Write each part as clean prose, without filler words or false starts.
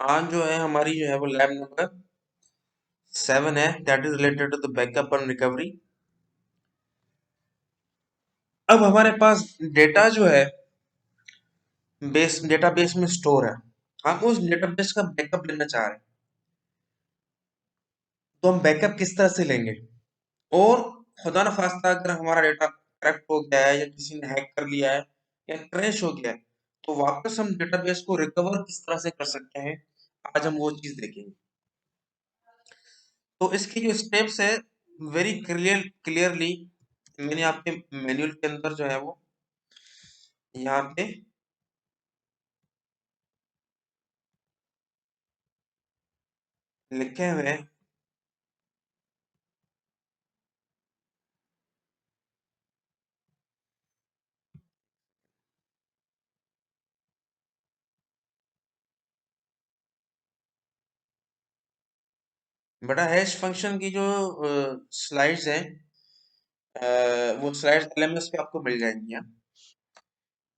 आज जो है हमारी जो है वो लैब नंबर 7 है, that is related to the backup and recovery. अब हमारे पास डेटा जो है डेटाबेस में स्टोर है। हम उस डेटाबेस का बैकअप लेना चाह रहे हैं, तो हम बैकअप किस तरह से लेंगे? और खुदा न खास्ता अगर हमारा डेटा करेक्ट हो गया है या किसी ने हैक कर लिया है या क्रैश हो गया है, तो वापस हम डेटाबेस को रिकवर किस तरह से कर सकते हैं, आज हम वो चीज देखेंगे। तो इसकी जो स्टेप्स है, वेरी क्लियरली मैंने आपके मैनुअल के अंदर जो है वो यहाँ पे लिखे हुए हैं। बटा हैश फंक्शन की जो स्लाइड्स हैं, वो स्लाइड्स एलएमएस पे आपको मिल जाएंगी। हाँ,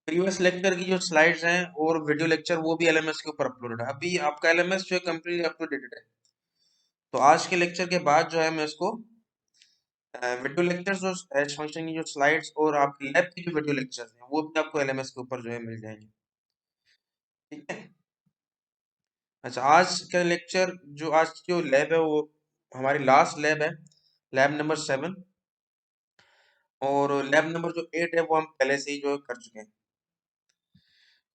प्रीवियस लेक्चर की जो स्लाइड्स हैं और वीडियो लेक्चर वो भी एलएमएस के ऊपर अपलोडेड है। अभी आपका एलएमएस जो है कंप्लीटली अप टू डेटेड है। तो आज के लेक्चर के बाद जो है मैं इसको वीडियो लेक्चर्स और हैश फंक्शन की जो स्लाइड्स और आपकी लैब की जो वीडियो लेक्चर्स हैं वो भी आपको एलएमएस के ऊपर जो है मिल जाएंगे। ठीक है। अच्छा, आज का लेक्चर जो आज की जो लैब है वो हमारी लास्ट लैब है, लैब नंबर 7। और लैब नंबर जो 8 है वो हम पहले से ही जो कर चुके हैं।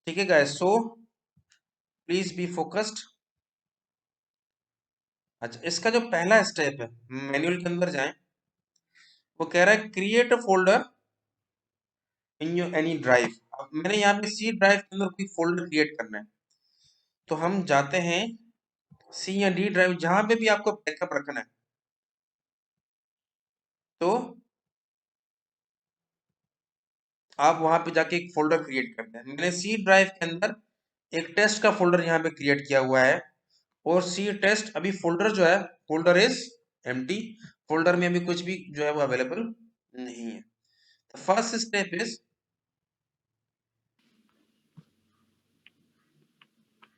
ठीक है guys, so please be focused. अच्छा, इसका जो पहला स्टेप है, मैनुअल के अंदर जाएं। वो कह रहा है create a folder in your any drive. अब मैंने यहाँ पे सी ड्राइव के अंदर कोई फोल्डर क्रिएट करना है, तो हम जाते हैं सी या डी ड्राइव, जहां पे भी आपको बैकअप रखना है। तो आप वहां पे जाके एक फोल्डर क्रिएट करते हैं। मैंने सी ड्राइव के अंदर एक टेस्ट का फोल्डर यहाँ पे क्रिएट किया हुआ है, और सी टेस्ट अभी फोल्डर जो है, फोल्डर इज एम्प्टी। फोल्डर में अभी कुछ भी जो है वो अवेलेबल नहीं है। First step is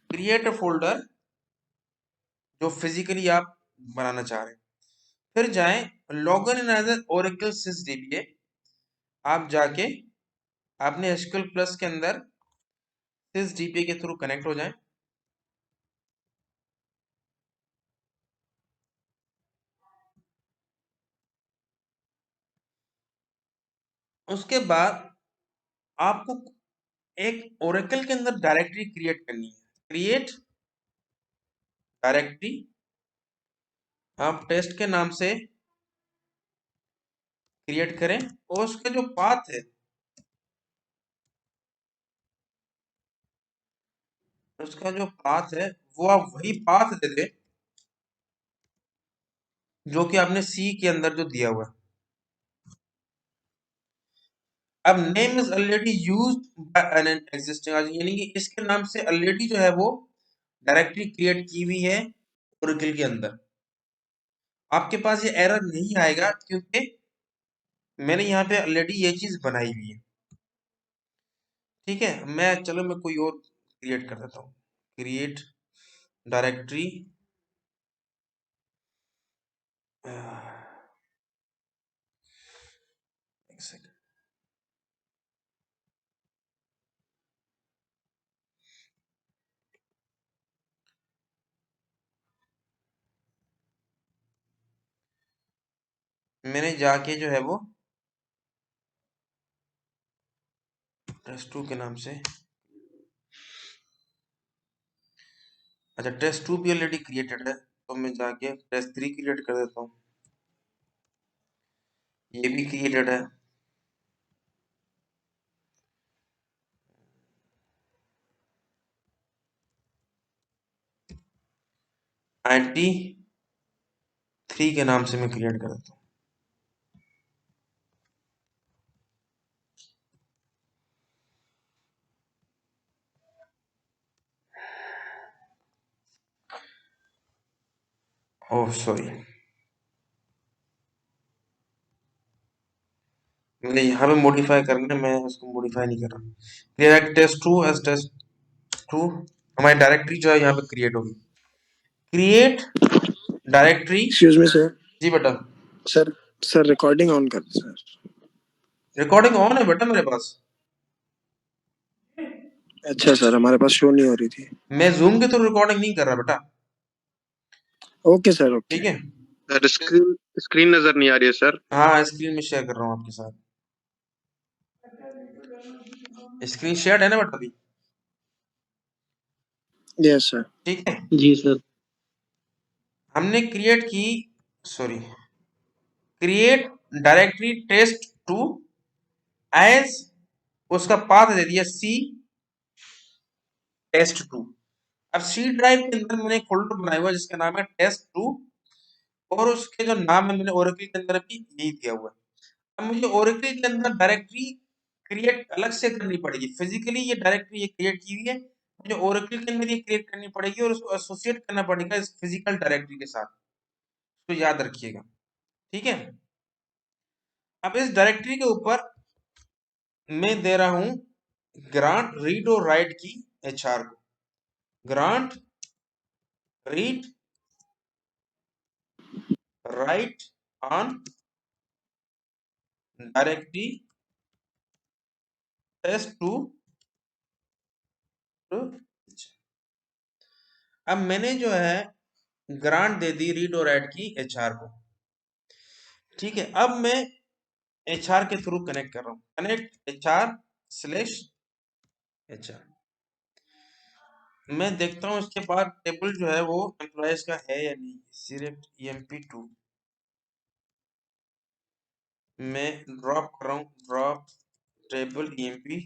create a folder जो फिजिकली आप बनाना चाह रहे हैं। फिर जाएं लॉगिन इन एज ओरेकल सिसडीबीए। आप जाके अपने एसक्यूएल प्लस के अंदर सिसडीबीए के थ्रू कनेक्ट हो जाएं। उसके बाद आपको एक ओरेकल के अंदर डायरेक्टरी क्रिएट करनी है। क्रिएट डायरेक्टरी, आप टेस्ट के नाम से क्रिएट करें, और उसका जो पाथ है, उसका जो पाथ है वो आप वही पाथ दे दें जो कि आपने सी के अंदर जो दिया हुआ है। अब name is already used by an existing, यानी कि इसके नाम से ऑलरेडी जो है वो डायरेक्टरी क्रिएट की हुई है ओरेकल के अंदर। आपके पास ये एरर नहीं आएगा क्योंकि मैंने यहाँ पे ऑलरेडी ये चीज बनाई हुई है। ठीक है, मैं कोई और क्रिएट कर देता हूँ। क्रिएट डायरेक्टरी, एक सेकंड। मैंने जाके जो है वो टेस्ट 2 के नाम से, अच्छा टेस्ट 2 भी ऑलरेडी क्रिएटेड है, तो मैं जाके टेस्ट 3 क्रिएट कर देता हूँ। ये भी क्रिएटेड है। IT 3 के नाम से मैं क्रिएट कर देता हूँ। ओह सॉरी, मैंने यहाँ पे मॉडिफाई करना है, मैं उसको मॉडिफाई नहीं कर रहा। क्लियर टेस्ट 2 एज टेस्ट 2 हमारी डायरेक्टरी जो है यहाँ पे क्रिएट होगी। Create directory. Excuse me sir. जी बेटा। सर सर रिकॉर्डिंग ऑन कर सर। रिकॉर्डिंग ऑन है बेटा मेरे पास। अच्छा सर, हमारे पास शो नहीं हो रही थी। मैं जूम के थ्रू रिकॉर्डिंग नहीं कर रहा बेटा। Okay sir, okay. ठीक है। सर स्क्रीन स्क्रीन नजर नहीं आ रही है सर। हाँ स्क्रीन में शेयर कर रहा हूँ आपके साथ। स्क्रीन शेयर है ना बेटा अभी? Yes sir. ठीक है। जी सर। हमने क्रिएट की, sorry, create directory test two as, उसका पाथ दे दिया सी टेस्ट टू। अब सी ड्राइव के अंदर मैंने एक फोल्डर बनाया हुआ है जिसका नाम है टेस्ट टू, और उसके जो नाम है मैंने ओरेकल के अंदर भी यही दिया हुआ है। अब मुझे ओरेकल के अंदर डायरेक्टरी क्रिएट अलग से करनी पड़ेगी। फिजिकली ये डायरेक्टरी ये क्रिएट की हुई है, मुझे ओरेकल के अंदर ये क्रिएट करनी पड़ेगी और उसको एसोसिएट करना पड़ेगा इस फिजिकल डायरेक्टरी के साथ। तो याद रखिएगा। ठीक है। अब इस डायरेक्टरी के ऊपर मैं दे रहा हूं ग्रांट रीड और राइट की एचआर को। Grant read write on directory test two. अब मैंने जो है ग्रांट दे दी रीड और राइट की एचआर को। ठीक है। अब मैं एचआर के थ्रू कनेक्ट कर रहा हूं। Connect HR slash HR. मैं देखता हूं इसके बाद टेबल जो है वो एम्प्लॉयज का है या नहीं। सिलेक्ट EMP2 मैं ड्रॉप कर रहा हूं। Drop table EMP।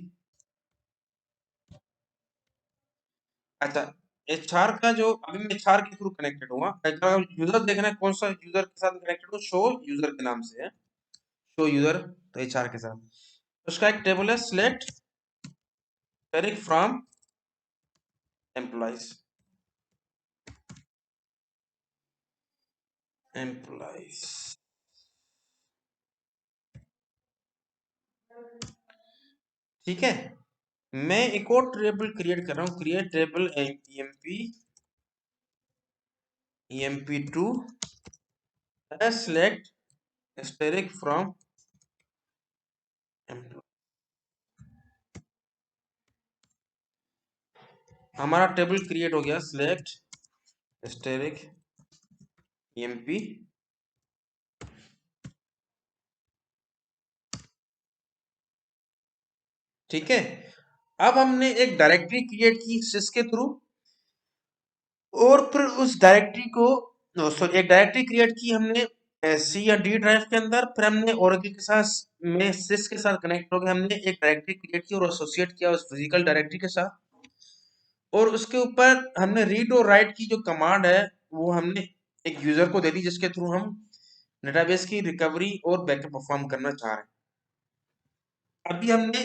अच्छा, एचआर का जो अभी मैं एचआर के थ्रू कनेक्टेड हुआ। अगर यूजर देखना है कौन सा यूजर के साथ कनेक्टेड हो, शो यूजर के नाम से है। शो यूजर तो एचआर के साथ। तो उसका एक टेबल है सिलेक्ट तारीख फ्रॉम एम्प्लॉयज। एम्प्लॉयज। ठीक है। मैं एक और टेबल क्रिएट कर रहा हूँ। Create table EMP2 select asterisk from employee। हमारा टेबल क्रिएट हो गया। Select asterisk EMP। ठीक है। अब हमने एक डायरेक्टरी क्रिएट की sys के थ्रू, और फिर उस डायरेक्टरी को, सॉरी, एक डायरेक्टरी क्रिएट की हमने सी या डी ड्राइव के अंदर। फिर हमने ओरेकल के साथ में सिस के साथ कनेक्ट हो गए, हमने एक डायरेक्टरी क्रिएट की और एसोसिएट किया उस फिजिकल डायरेक्टरी के साथ। और उसके ऊपर हमने रीड और राइट की जो कमांड है वो हमने एक यूजर को दे दी, जिसके थ्रू हम डेटाबेस की रिकवरी और बैकअप परफॉर्म करना चाह रहे हैं। अभी हमने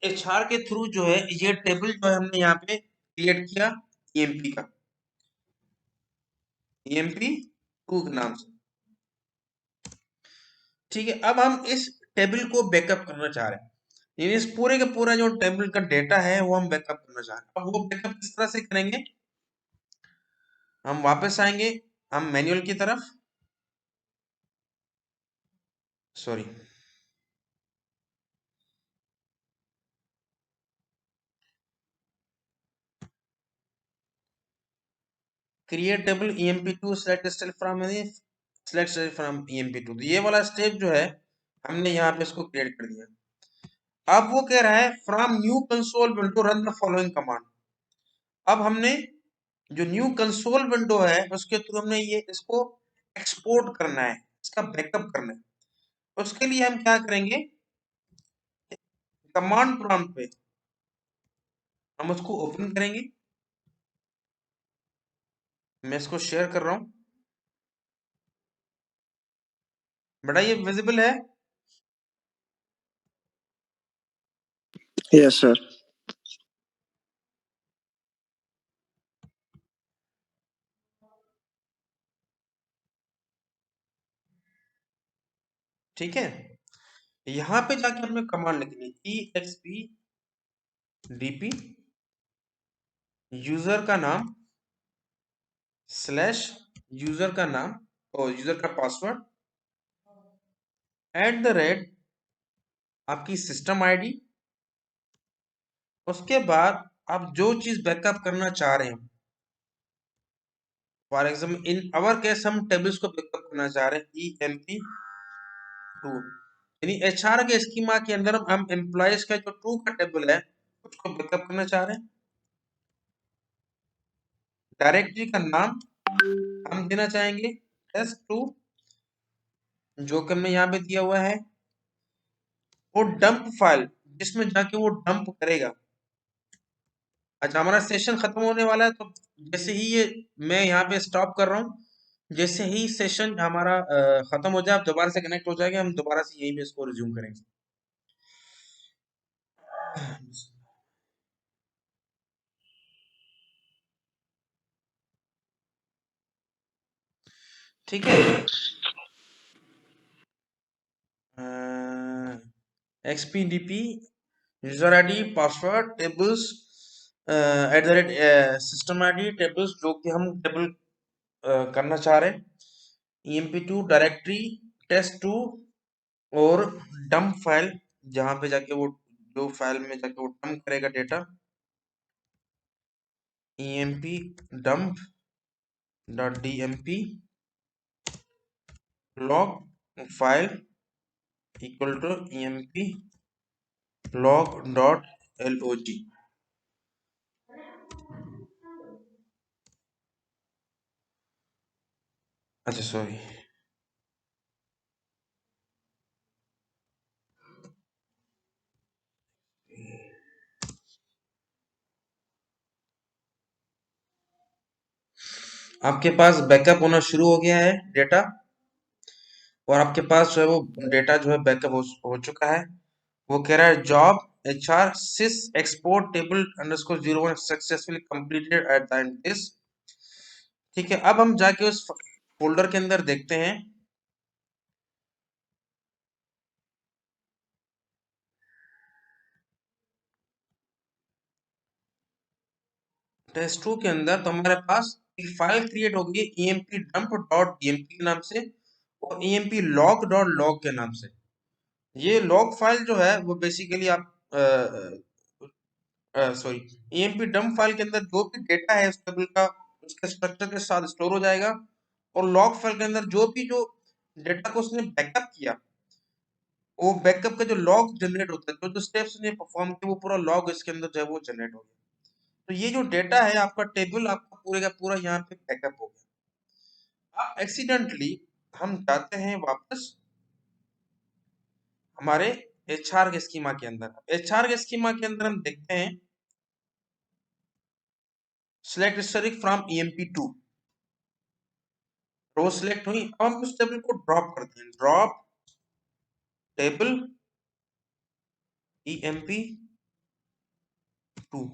एचआर के थ्रू जो है ये टेबल जो है हमने यहाँ पे क्रिएट किया EMP का, EMP2 के नाम से। ठीक है। अब हम इस टेबल को बैकअप करना चाह रहे हैं, यानी इस पूरे का पूरा जो टेबल का डेटा है वो हम बैकअप करना चाह रहे हैं। अब वो बैकअप किस तरह से करेंगे? हम वापस आएंगे, हम मैनुअल की तरफ, sorry, create table EMP2 select style from, select style from EMP2। तो ये वाला स्टेप जो है हमने यहाँ पे इसको क्रिएट कर दिया। अब वो कह रहा है from new console window run the following command. अब हमने जो न्यू कंसोल विंडो है उसके थ्रू हमने ये इसको एक्सपोर्ट करना है, इसका बैकअप करना है। उसके लिए हम क्या करेंगे? कमांड प्रॉम्प्ट पे हम उसको ओपन करेंगे। मैं इसको शेयर कर रहा हूं बेटा, ये विजिबल है? Yes sir. ठीक है। यहाँ पे जाके हमें कमांड लिखनी है EXP DP यूजर का नाम स्लैश यूजर का नाम और यूजर का पासवर्ड @ आपकी सिस्टम आईडी। उसके बाद आप जो चीज बैकअप करना चाह रहे हैं, for example in our case हम टेबल्स को बैकअप करना चाह रहे हैं EMP2, यानी HR के स्कीमा के अंदर हम एम्प्लॉयज का जो टू का टेबल है उसको बैकअप करना चाह रहे हैं। डायरेक्टरी का नाम हम देना चाहेंगे test2, जो कि हमने यहाँ पे दिया हुआ है। वो डंप फाइल जिसमें जाके वो डंप करेगा। अच्छा, हमारा सेशन खत्म होने वाला है, तो जैसे ही ये मैं यहाँ पे स्टॉप कर रहा हूँ, जैसे ही सेशन हमारा खत्म हो जाए, आप दोबारा से कनेक्ट हो जाएंगे, हम दोबारा से यहीं पे इसको रिज्यूम करेंगे। ठीक है। XPDP user ID password tables @ system ID tables, जो कि हम टेबल करना चाह रहे हैं। EMP2 डायरेक्टरी test2 और डंप फाइल, जहां पे जाके वो जो फाइल में जाके वो डंप करेगा data, emp dump.dmp log file equal to emp log.log। अच्छा सॉरी, आपके पास बैकअप होना शुरू हो गया है डेटा, और आपके पास जो है वो डेटा जो है बैकअप हो चुका है। वो कह रहा है job HR sys export table underscore 01 successfully completed at the end this। ठीक है, अब हम जाके उस फोल्डर के अंदर देखते हैं। test2 के अंदर तो हमारे पास एक फाइल क्रिएट होगी empdump.dmp के नाम से और emplog.log के नाम से। ये लॉग फाइल जो है वो बेसिकली आप सॉरी emp dump फाइल के अंदर जो भी डेटा है उस टेबल का उसके स्ट्रक्चर के साथ स्टोर हो जाएगा, और लॉग फाइल के अंदर जो डेटा को उसने बैकअप किया, वो बैकअप का जो लॉग जनरेट होता है, जो स्टेप्स ने परफॉर्म किए, वो पूरा लॉग इसके अंदर जो है वो जनरेट हो गया। तो ये जो डेटा है आपका टेबल आपका पूरे का पूरा यहाँ पे बैकअप हो गया। अब एक्सीडेंटली हम जाते हैं वापस हमारे HR के स्कीमा के अंदर। HR के स्कीमा के अंदर हम देखते हैं select historic from EMP2, row select हुई। अब हम उस टेबल को ड्रॉप करते हैं, ड्रॉप टेबल EMP2।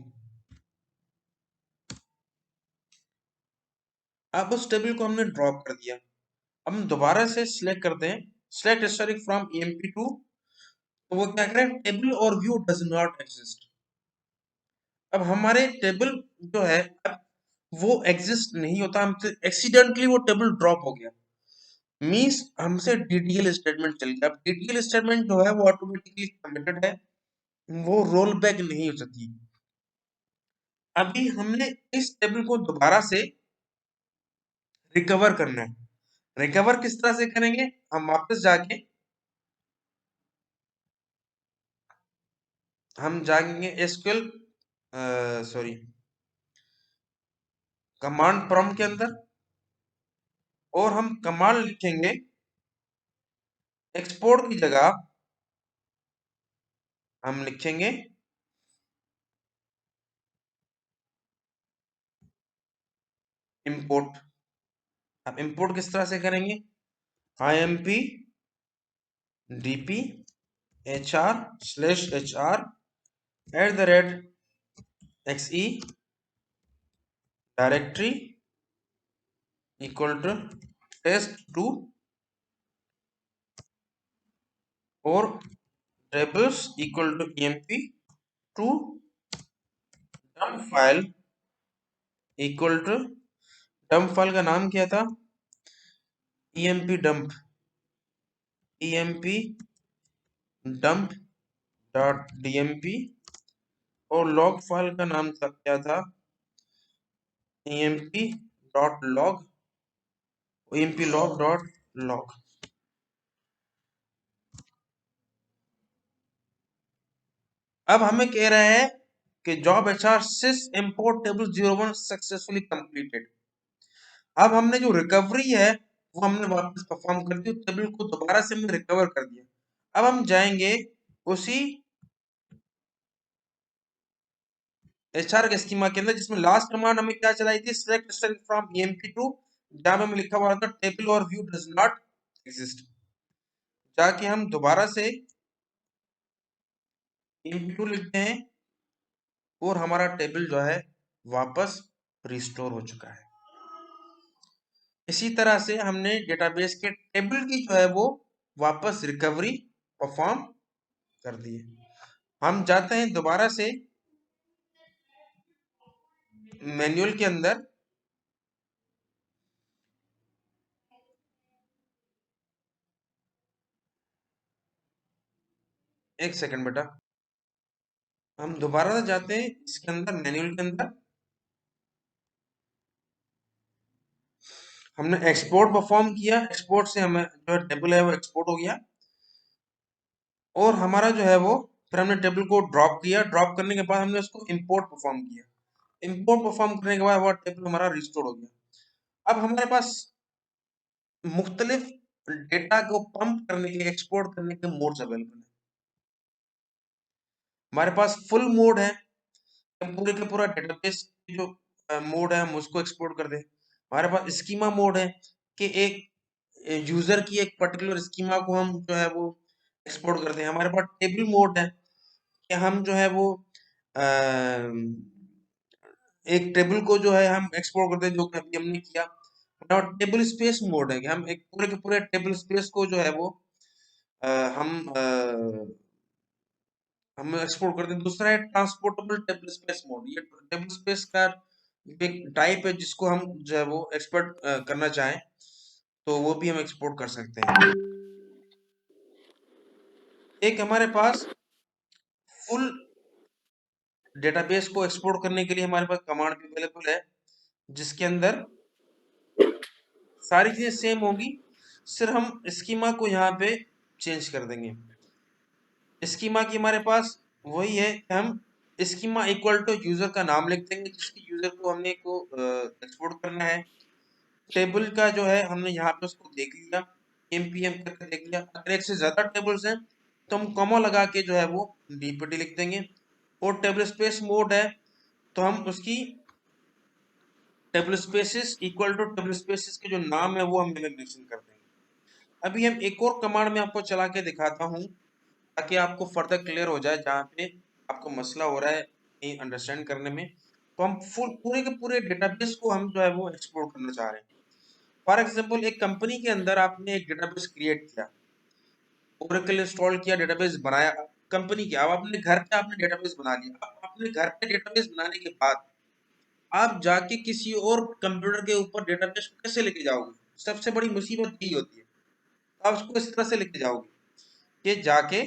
अब उस टेबल को हमने ड्रॉप कर दिया। अब हम दोबारा से सिलेक्ट करते हैं सिलेक्ट हिस्टोरिक फ्रॉम EMP2, तो वो क्या करें, टेबल और व्यू डज नॉट एग्जिस्ट। अब हमारे टेबल जो है अब वो एग्जिस्ट नहीं होता, हमसे एक्सीडेंटली वो टेबल ड्रॉप हो गया। मींस हमसे DDL स्टेटमेंट चल गया। अब DDL स्टेटमेंट जो है वो ऑटोमेटिकली कमिटेड है, वो रोल बैक नहीं हो सकती। अभी हमने इस टेबल को दोबारा से रिकवर करना है। रिकवर किस तरह से करेंगे, हम वापस जाके हम जाएंगे SQL सॉरी कमांड प्रॉम्प्ट के अंदर, और हम कमांड लिखेंगे एक्सपोर्ट की जगह हम लिखेंगे इंपोर्ट। अब इंपोर्ट किस तरह से करेंगे, IMP DP HR/HR @xe directory equal to test2 और tables equal to EMP2 dump file equal to dump file का नाम क्या था, emp dump, emp dump dot dmp, और लॉग फाइल का नाम था क्या था, emp डॉट लॉग, emp log डॉट log। अब हमें कह रहा है कि job HR sys import table 01 successfully completed. अब हमने जो रिकवरी है वो हमने वापस परफॉर्म कर दी, टेबल को दोबारा से हमने रिकवर कर दिया। अब हम जाएंगे उसी एचआर के स्कीमा के अंदर, जिसमें लास्ट कमांड हमें क्या चलाई थी, सिलेक्ट स्ट्रिंग फ्रॉम emp2, जहां में लिखा हुआ था टेबल और व्यू डज नॉट एग्जिस्ट। जाके हम दोबारा से emp2 लिखते हैं और हमारा टेबल जो है वापस रिस्टोर हो चुका है। इसी तरह से हमने डेटाबेस के टेबल की जो है वो वापस रिकवरी परफॉर्म कर दी है। हम जाते हैं दोबारा से मैनुअल के अंदर, एक सेकंड बेटा, हम दोबारा से जाते हैं इसके अंदर मैनुअल के अंदर, हमने एक्सपोर्ट परफॉर्म किया, एक्सपोर्ट से हमें जो टेबल है वो एक्सपोर्ट हो गया, और हमारा जो है वो फिर हमने टेबल को ड्रॉप किया, ड्रॉप करने के बाद हमने उसको इंपोर्ट परफॉर्म किया, इंपोर्ट परफॉर्म करने के बाद वो टेबल हमारा रिस्टोर हो गया। अब हमारे पास मुख्तलिफ डेटा को पंप करने के लिए, एक्सपोर्ट करने के मोड्स अवेलेबल है। हमारे पास फुल मोड है, हम पूरे का पूरा डेटाबेस जो मोड है हम उसको एक्सपोर्ट कर दें। हमारे पास स्कीमा मोड है कि एक यूजर की एक पर्टिकुलर स्कीमा को हम जो है वो एक्सपोर्ट कर दें। हमारे पास टेबल मोड है कि हम जो है वो एक टेबल को जो है हम एक्सपोर्ट करते हैं, जो कि अभी हमने किया। और टेबल स्पेस मोड है कि हम एक पूरे के पूरे टेबल स्पेस को जो है वो अ, हम एक्सपोर्ट करते हैं। दूसरा है ट्रांसपोर्टेबल टेबल स्पेस मोड। ये टेबल स्पेस का एक टाइप है जिसको हम जो है वो एक्सपोर्ट करना चाहें तो वो भी हम एक्सपोर्ट कर सकते हैं। एक हमारे पास फुल डेटाबेस को एक्सपोर्ट करने के लिए हमारे पास कमांड भी अवेलेबल है, जिसके अंदर सारी चीजें सेम होगी, सिर्फ हम स्कीमा को यहाँ पे चेंज कर देंगे। स्कीमा की हमारे पास वही है कि हम स्कीमा इक्वल टू यूजर का नाम लिख देंगे जिसकी यूजर को हमने को एक्सपोर्ट करना है। टेबल का जो है हमने यहाँ पे उसको देख लिया, एमपीएम करके देख लिया। अगर एक से ज्यादा टेबल्स हैं तो हम कॉमा लगा के जो है वो डीपीटी लिख देंगे। और टेबल स्पेस मोड है तो हम उसकी table spaces equal to table spaces के जो नाम है वो हम मेंशन कर देंगे। अभी हम एक और कमांड में आपको चला के दिखाता हूँ ताकि आपको फर्दर क्लियर हो जाए, जहाँ पे आपको मसला हो रहा है अंडरस्टैंड करने में। तो हम फुल पूरे के पूरे डेटाबेस को हम जो है वो एक्सप्लोर करना चाह रहे हैं। फॉर एग्जांपल एक कंपनी के अंदर आपने एक डेटाबेस क्रिएट किया, ओरेकल इंस्टॉल किया, डेटाबेस बनाया कंपनी के। अब अपने घर पे आपने डेटाबेस बना लिया। अब अपने घर पे डेटाबेस बनाने के बाद आप जाके किसी और कंप्यूटर के ऊपर डेटाबेस को कैसे लेके जाओगे? सबसे बड़ी मुसीबत यही होती है। आप उसको इस तरह से लेके जाओगे कि जाके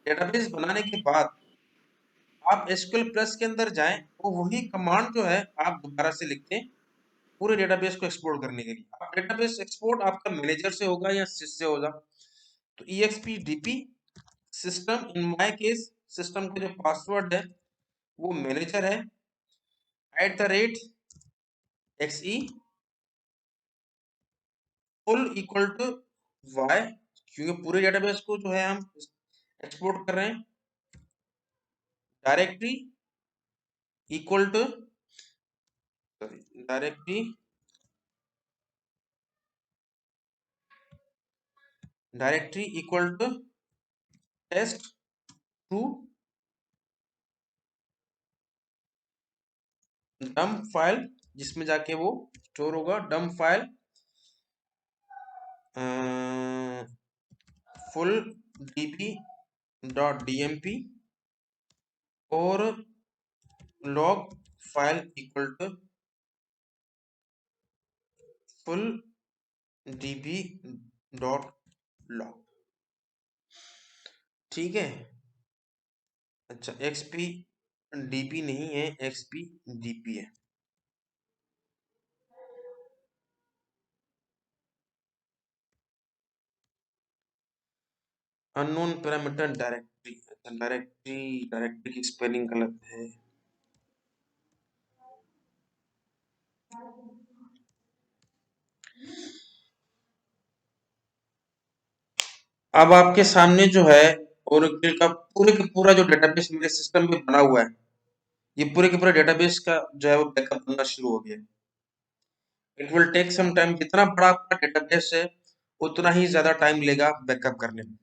डेटाबेस बनाने के बाद आप एसक्यूएल प्लस के अंदर जाएं और वही कमांड जो है आप दोबारा से लिखते हैं पूरे डेटाबेस को एक्सपोर्ट करने के लिए। अब डेटाबेस एक्सपोर्ट आपका मैनेजर से होगा या सिस से होगा। तो expdp system, in my case system का जो पासवर्ड है वो मैनेजर है @xe full equal to y, क्योंकि पूरे डेटाबेस को जो है हम एक्सपोर्ट कर रहे हैं। Directory equal to directory directory equal to test two dump file, जिसमें जाके वो स्टोर होगा। Dump file full db dot dmp और log file equal to full db dot log। ठीक है। अच्छा, xp db नहीं है, xp dp है। अननोन पैरामीटर डायरेक्टरी, डायरेक्टरी की स्पेलिंग गलत है। अब आपके सामने जो है ओरेकल का पूरा जो डेटाबेस मेरे सिस्टम में बना हुआ है, ये पूरे के पूरे डेटाबेस का जो है वो बैकअप बनना शुरू हो गया। It will take some time. जितना बड़ा आपका डेटाबेस है उतना ही ज्यादा टाइम लेगा बैकअप करने में।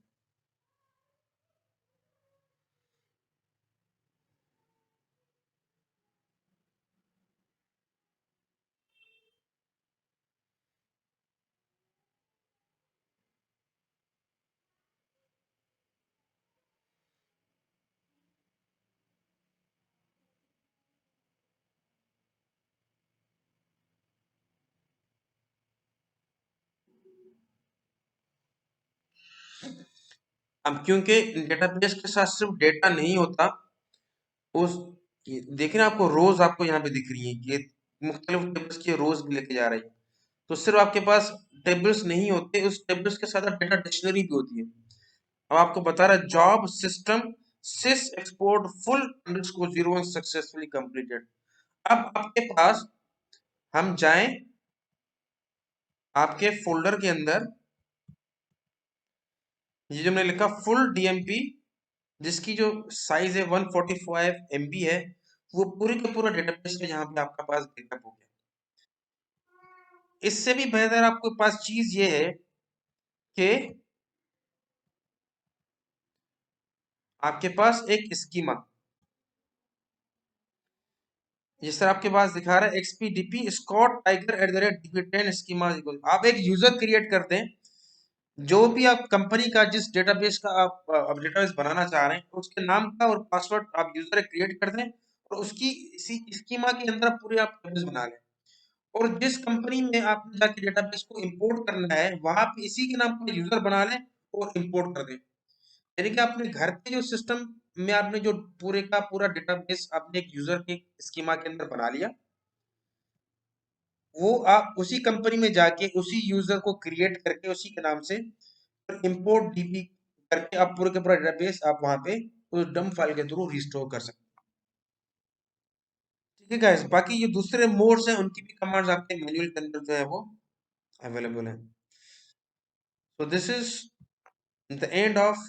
अब क्योंकि डेटाबेस के साथ सिर्फ डेटा नहीं होता, उस देखिए ना, आपको रोज आपको यहाँ पे दिख रही है, ये मुख्तलिफ टेबल्स की रोज भी लेके जा रही है। तो सिर्फ आपके पास टेबल्स नहीं होते, उस टेबल्स के साथ डेटा डिक्शनरी भी होती है। अब आपको बता रहा है job system sys export full underscore 01 successfully completed. अब आपके पास हम जाएं आपके फोल्डर के अंदर, ये जो मैंने लिखा फुल डीएमपी, जिसकी जो साइज है 145 MB है, वो पूरी का पूरा डेटाबेस है, यहाँ पे आपका पास बैकअप हो गया। इससे भी बेहतर आपके पास चीज ये है कि आपके पास एक स्कीमा, जिस तरह आपके पास दिखा रहा है XPDP Scott tiger @db10 schema. आप एक यूजर क्रिएट करते हैं, जो भी आप कंपनी का जिस डेटाबेस का आप डेटाबेस बनाना चाह रहे हैं, उसके नाम का और पासवर्ड आप यूजर क्रिएट कर दें, और उसकी इसी स्कीमा के अंदर पूरे आप डेटाबेस बना लें। और जिस कंपनी में आपने जाके डेटाबेस को इंपोर्ट करना है, वहां पे इसी के नाम पर यूजर बना लें और इंपोर्ट कर दें। यानी कि आपने घर के जो सिस्टम में आपने जो पूरे का पूरा डेटाबेस आपने एक यूजर के स्कीमा के अंदर बना लिया, वो आप उसी कंपनी में जाके उसी यूजर को क्रिएट करके उसी के नाम से इंपोर्ट डीबी करके आप पूरे का पूरा डेटाबेस आप वहां पे उस डम फाइल के थ्रू रिस्टोर कर सकते हैं। ठीक है गाइस, बाकी ये दूसरे मोड्स हैं, उनकी भी कमांड्स आपके मैनुअल के अंदर जो है वो अवेलेबल है। So this is the end of